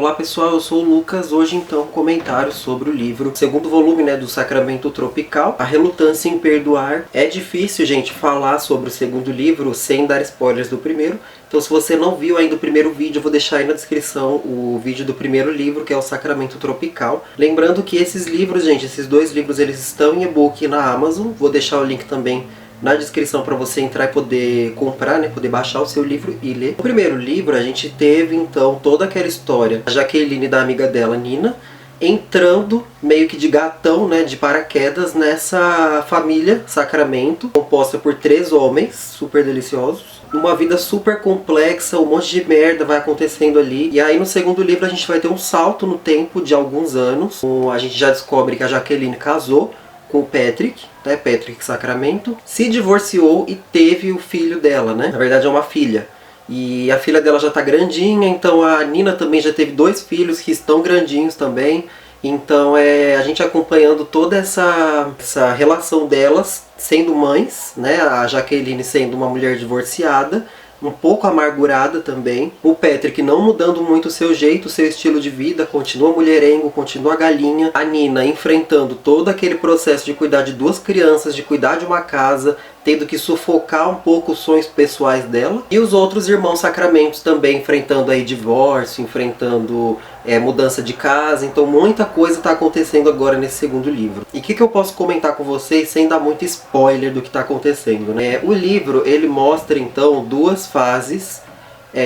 Olá pessoal, eu sou o Lucas. Hoje então comentário sobre o livro, segundo volume, do Sacramento Tropical, A Relutância em Perdoar. É difícil, gente, falar sobre o segundo livro sem dar spoilers do primeiro. Então se você não viu ainda o primeiro vídeo, eu vou deixar aí na descrição o vídeo do primeiro livro, que é o Sacramento Tropical. Lembrando que esses livros, gente, esses dois livros, eles estão em e-book na Amazon. Vou deixar o link também na descrição para você entrar e poder comprar, poder baixar o seu livro e ler. No primeiro livro a gente teve então toda aquela história da Jaqueline e da amiga dela, Nina, entrando meio que de gatão, de paraquedas nessa família Sacramento, composta por 3 homens super deliciosos. Uma vida super complexa, um monte de merda vai acontecendo ali. E aí no segundo livro a gente vai ter um salto no tempo de alguns anos. A gente já descobre que a Jaqueline casou com o Patrick, Patrick Sacramento, se divorciou e teve o filho dela, Na verdade é uma filha. E a filha dela já tá grandinha, então a Nina também já teve 2 filhos que estão grandinhos também. Então a gente acompanhando toda essa relação delas sendo mães, A Jaqueline sendo uma mulher divorciada, um pouco amargurada também. O Patrick não mudando muito o seu jeito, o seu estilo de vida, continua mulherengo, continua galinha. A Nina enfrentando todo aquele processo de cuidar de 2 crianças, de cuidar de uma casa, tendo que sufocar um pouco os sonhos pessoais dela. E os outros irmãos Sacramentos também enfrentando aí divórcio, enfrentando mudança de casa. Então muita coisa está acontecendo agora nesse segundo livro. E o que eu posso comentar com vocês sem dar muito spoiler do que está acontecendo, O livro, ele mostra então 2 fases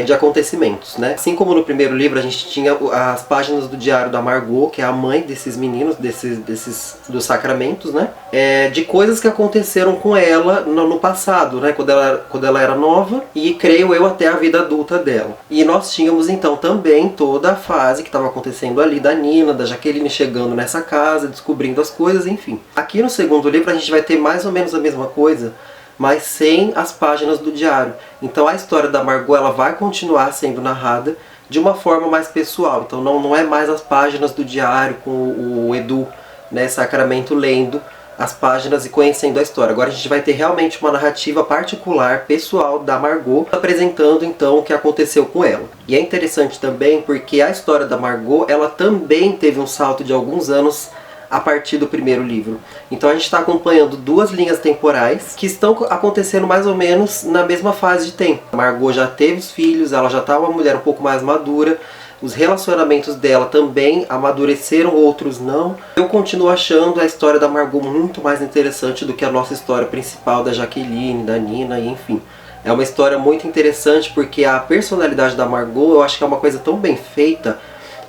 de acontecimentos, Assim como no primeiro livro a gente tinha as páginas do diário da Margot, que é a mãe desses meninos, dos Sacramentos, de coisas que aconteceram com ela no passado, quando ela era nova e, creio eu, até a vida adulta dela. E nós tínhamos então também toda a fase que estava acontecendo ali da Nina, da Jaqueline chegando nessa casa, descobrindo as coisas, enfim. Aqui no segundo livro a gente vai ter mais ou menos a mesma coisa, mas sem as páginas do diário. Então a história da Margot, ela vai continuar sendo narrada de uma forma mais pessoal. Então não é mais as páginas do diário com o Edu, Sacramento lendo as páginas e conhecendo a história. Agora a gente vai ter realmente uma narrativa particular, pessoal da Margot, apresentando então o que aconteceu com ela. E é interessante também porque a história da Margot, ela também teve um salto de alguns anos a partir do primeiro livro. Então a gente está acompanhando 2 linhas temporais que estão acontecendo mais ou menos na mesma fase de tempo. A Margot já teve os filhos, ela já está uma mulher um pouco mais madura, os relacionamentos dela também amadureceram, outros não. Eu continuo achando a história da Margot muito mais interessante do que a nossa história principal da Jaqueline, da Nina, e enfim. É uma história muito interessante porque a personalidade da Margot, eu acho que é uma coisa tão bem feita,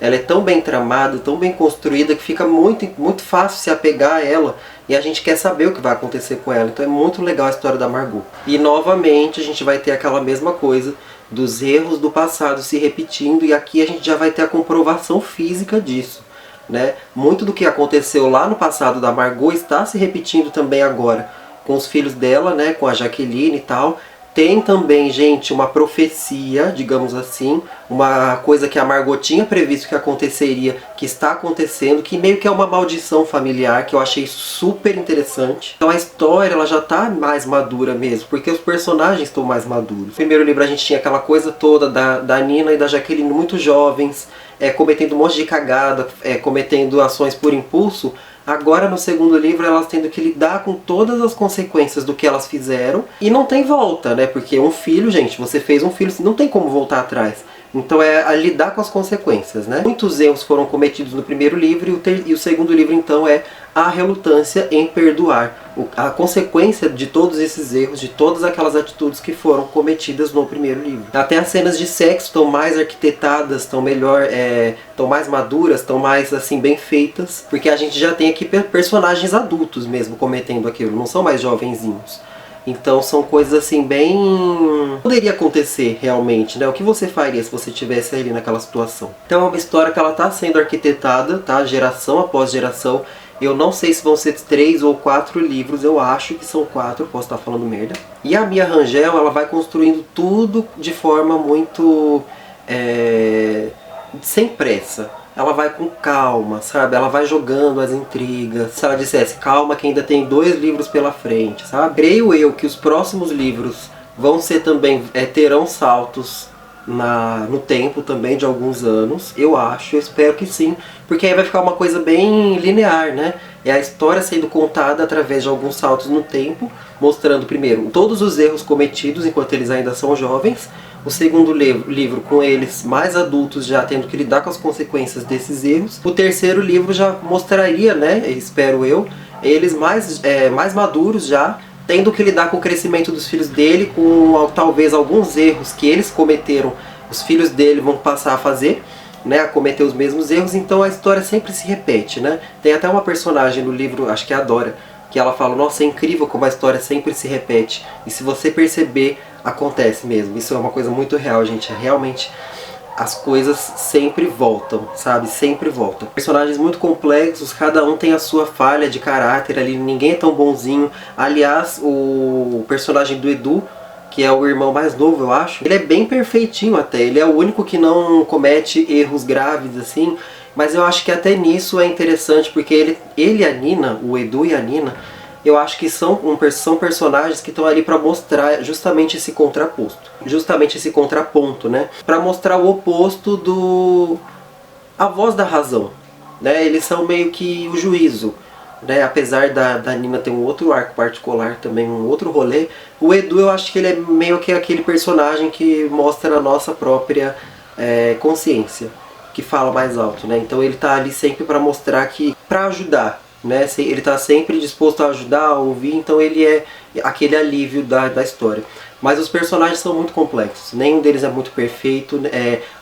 ela é tão bem tramada, tão bem construída, que fica muito, muito fácil se apegar a ela. E a gente quer saber o que vai acontecer com ela. Então é muito legal a história da Margot. E novamente a gente vai ter aquela mesma coisa dos erros do passado se repetindo. E aqui a gente já vai ter a comprovação física disso, Muito do que aconteceu lá no passado da Margot está se repetindo também agora com os filhos dela, com a Jaqueline e tal. Tem também, gente, uma profecia, digamos assim, uma coisa que a Margot tinha previsto que aconteceria, que está acontecendo, que meio que é uma maldição familiar, que eu achei super interessante. Então a história, ela já está mais madura mesmo, porque os personagens estão mais maduros. No primeiro livro a gente tinha aquela coisa toda da Nina e da Jaqueline muito jovens, cometendo um monte de cagada, cometendo ações por impulso. Agora no segundo livro elas tendo que lidar com todas as consequências do que elas fizeram. E não tem volta, Porque um filho, gente, você fez um filho, não tem como voltar atrás. Então é a lidar com as consequências, Muitos erros foram cometidos no primeiro livro e o segundo livro então é a relutância em perdoar. A consequência de todos esses erros, de todas aquelas atitudes que foram cometidas no primeiro livro. Até as cenas de sexo estão mais arquitetadas, estão melhor, estão mais maduras, estão mais assim bem feitas. Porque a gente já tem aqui personagens adultos mesmo cometendo aquilo, não são mais jovenzinhos. Então são coisas assim bem... poderia acontecer realmente, O que você faria se você estivesse ali naquela situação? Então é uma história que ela está sendo arquitetada, geração após geração. Eu não sei se vão ser 3 ou 4 livros, eu acho que são 4, posso estar falando merda. E a Mia Rangel, ela vai construindo tudo de forma muito... sem pressa. Ela vai com calma, sabe? Ela vai jogando as intrigas. Se ela dissesse, calma que ainda tem 2 livros pela frente, sabe? Creio eu que os próximos livros vão ser também, terão saltos no tempo também de alguns anos, eu acho, eu espero que sim, porque aí vai ficar uma coisa bem linear, né? É a história sendo contada através de alguns saltos no tempo, mostrando primeiro todos os erros cometidos enquanto eles ainda são jovens, o segundo livro com eles mais adultos já tendo que lidar com as consequências desses erros, o terceiro livro já mostraria, né, espero eu, eles mais maduros já, tendo que lidar com o crescimento dos filhos dele, com talvez alguns erros que eles cometeram, os filhos dele vão passar a fazer, né, a cometer os mesmos erros, então a história sempre se repete, né? Tem até uma personagem no livro, acho que é a Dora, que ela fala, nossa, é incrível como a história sempre se repete, e se você perceber, acontece mesmo. Isso é uma coisa muito real, gente, é realmente... As coisas sempre voltam, sabe? Sempre voltam. Personagens muito complexos, cada um tem a sua falha de caráter ali, ninguém é tão bonzinho. Aliás, o personagem do Edu, que é o irmão mais novo, eu acho, ele é bem perfeitinho até. Ele é o único que não comete erros graves, assim. Mas eu acho que até nisso é interessante, porque ele e a Nina, o Edu e a Nina, eu acho que são personagens que estão ali para mostrar justamente esse contraposto. Justamente esse contraponto, né? Para mostrar o oposto do... a voz da razão, né? Eles são meio que o juízo, né? Apesar da Nina ter um outro arco particular também, um outro rolê, o Edu eu acho que ele é meio que aquele personagem que mostra a nossa própria consciência, que fala mais alto, né? Então ele tá ali sempre para mostrar que... para ajudar, né? Ele está sempre disposto a ajudar, a ouvir, então ele é aquele alívio da história. Mas os personagens são muito complexos, nenhum deles é muito perfeito.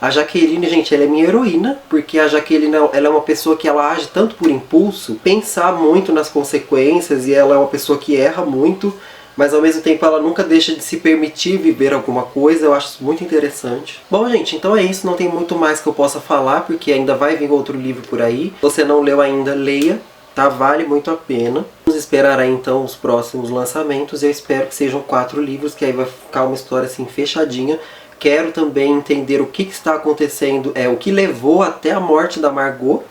A Jaqueline, gente, ela é minha heroína, porque a Jaqueline ela é uma pessoa que ela age tanto por impulso, pensar muito nas consequências, e ela é uma pessoa que erra muito, mas ao mesmo tempo ela nunca deixa de se permitir viver alguma coisa. Eu acho isso muito interessante. Bom, gente, então é isso, não tem muito mais que eu possa falar, porque ainda vai vir outro livro por aí. Se você não leu ainda, leia. Tá? Vale muito a pena. Vamos esperar aí então os próximos lançamentos. Eu espero que sejam 4 livros, que aí vai ficar uma história assim fechadinha. Quero também entender o que está acontecendo, o que levou até a morte da Margot,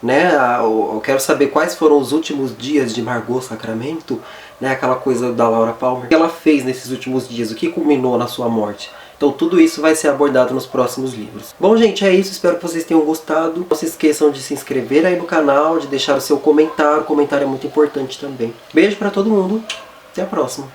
né? Eu quero saber quais foram os últimos dias de Margot Sacramento, né? Aquela coisa da Laura Palmer. O que ela fez nesses últimos dias, o que culminou na sua morte. Então tudo isso vai ser abordado nos próximos livros. Bom, gente, é isso. Espero que vocês tenham gostado. Não se esqueçam de se inscrever aí no canal, de deixar o seu comentário. O comentário é muito importante também. Beijo pra todo mundo. Até a próxima.